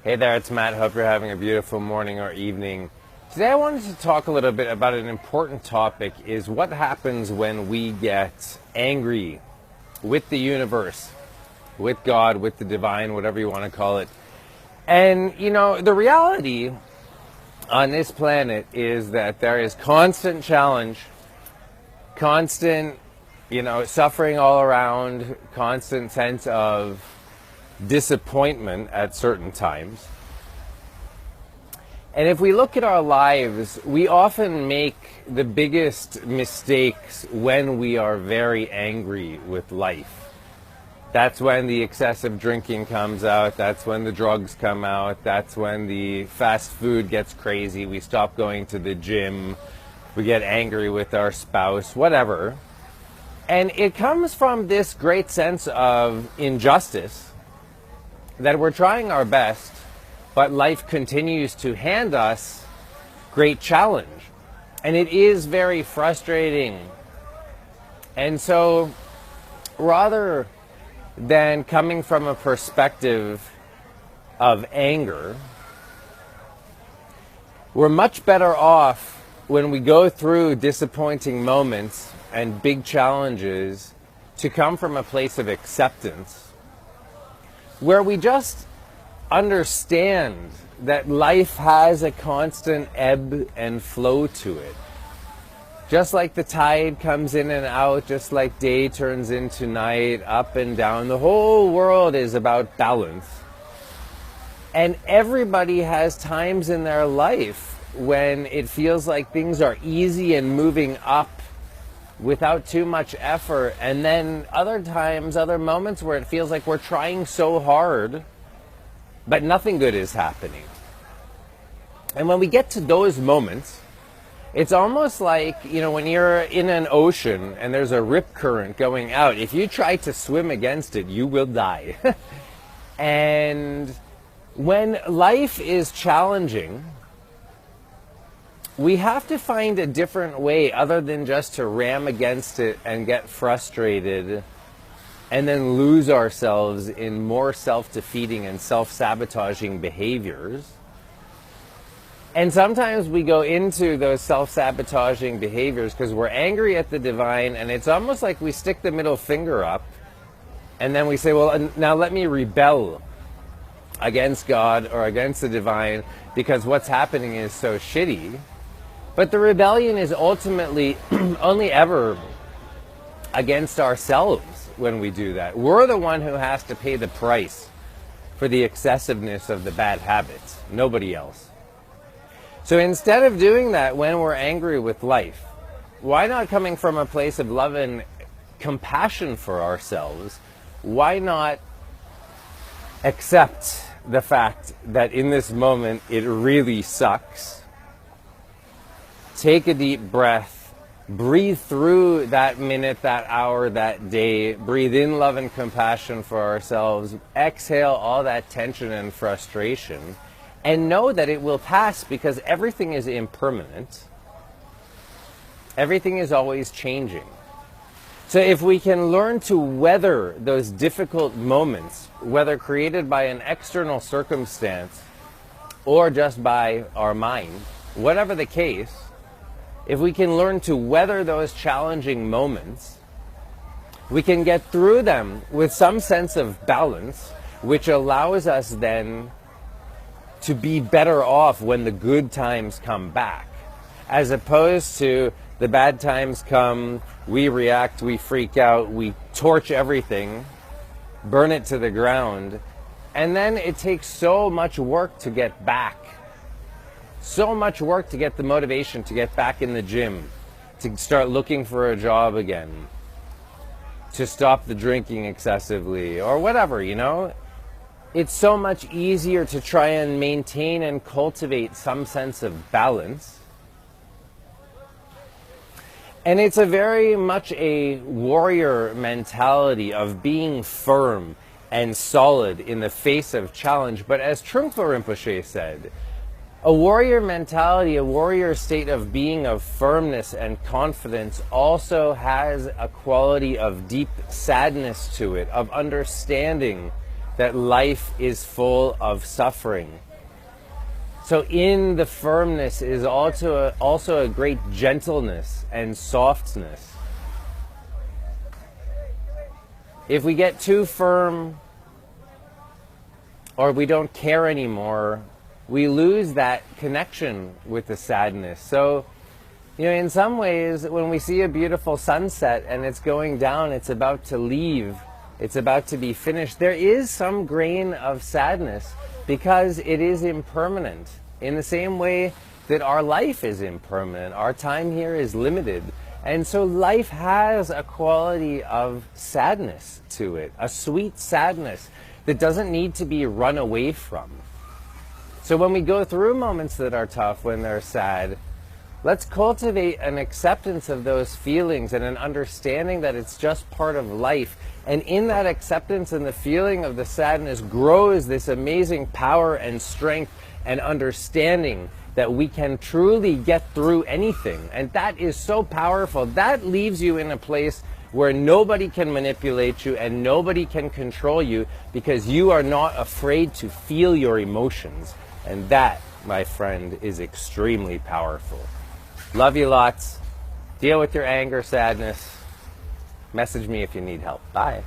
Hey there, it's Matt. Hope you're having a beautiful morning or evening. Today I wanted to talk a little bit about an important topic, is what happens when we get angry with the universe, with God, with the divine, whatever you want to call it. And, the reality on this planet is that there is constant challenge, constant, suffering all around, constant sense of disappointment at certain times. And if we look at our lives, we often make the biggest mistakes when we are very angry with life. That's when the excessive drinking comes out, that's when the drugs come out, that's when the fast food gets crazy, we stop going to the gym, we get angry with our spouse, whatever. And it comes from this great sense of injustice, that we're trying our best, but life continues to hand us great challenge. And it is very frustrating. And so, rather than coming from a perspective of anger, we're much better off when we go through disappointing moments and big challenges to come from a place of acceptance, where we just understand that life has a constant ebb and flow to it. Just like the tide comes in and out, just like day turns into night, up and down, the whole world is about balance. And everybody has times in their life when it feels like things are easy and moving up without too much effort, and then other times, other moments where it feels like we're trying so hard, but nothing good is happening. And when we get to those moments, it's almost like, when you're in an ocean and there's a rip current going out, if you try to swim against it, you will die. And when life is challenging, we have to find a different way other than just to ram against it and get frustrated and then lose ourselves in more self-defeating and self-sabotaging behaviors. And sometimes we go into those self-sabotaging behaviors because we're angry at the divine, and it's almost like we stick the middle finger up and then we say, well, now let me rebel against God or against the divine because what's happening is so shitty. But the rebellion is ultimately only ever against ourselves when we do that. We're the one who has to pay the price for the excessiveness of the bad habits, nobody else. So instead of doing that when we're angry with life, why not, coming from a place of love and compassion for ourselves, why not accept the fact that in this moment it really sucks? Take a deep breath, breathe through that minute, that hour, that day, breathe in love and compassion for ourselves, exhale all that tension and frustration, and know that it will pass because everything is impermanent. Everything is always changing. So if we can learn to weather those difficult moments, whether created by an external circumstance or just by our mind, whatever the case, if we can learn to weather those challenging moments, we can get through them with some sense of balance, which allows us then to be better off when the good times come back, as opposed to the bad times come, we react, we freak out, we torch everything, burn it to the ground, and then it takes so much work to get back. So much work to get the motivation to get back in the gym, to start looking for a job again, to stop the drinking excessively, or whatever, It's so much easier to try and maintain and cultivate some sense of balance. And it's a very much a warrior mentality of being firm and solid in the face of challenge. But as Trungpa Rinpoche said, a warrior mentality, a warrior state of being, of firmness and confidence, also has a quality of deep sadness to it, of understanding that life is full of suffering. So in the firmness is also a great gentleness and softness. If we get too firm or we don't care anymore, we lose that connection with the sadness. So, in some ways, when we see a beautiful sunset and it's going down, it's about to leave, it's about to be finished, there is some grain of sadness because it is impermanent. In the same way that our life is impermanent, our time here is limited. And so life has a quality of sadness to it, a sweet sadness that doesn't need to be run away from. So when we go through moments that are tough, when they're sad, let's cultivate an acceptance of those feelings and an understanding that it's just part of life. And in that acceptance and the feeling of the sadness grows this amazing power and strength and understanding that we can truly get through anything. And that is so powerful. That leaves you in a place where nobody can manipulate you and nobody can control you because you are not afraid to feel your emotions. And that, my friend, is extremely powerful. Love you lots. Deal with your anger, sadness. Message me if you need help. Bye.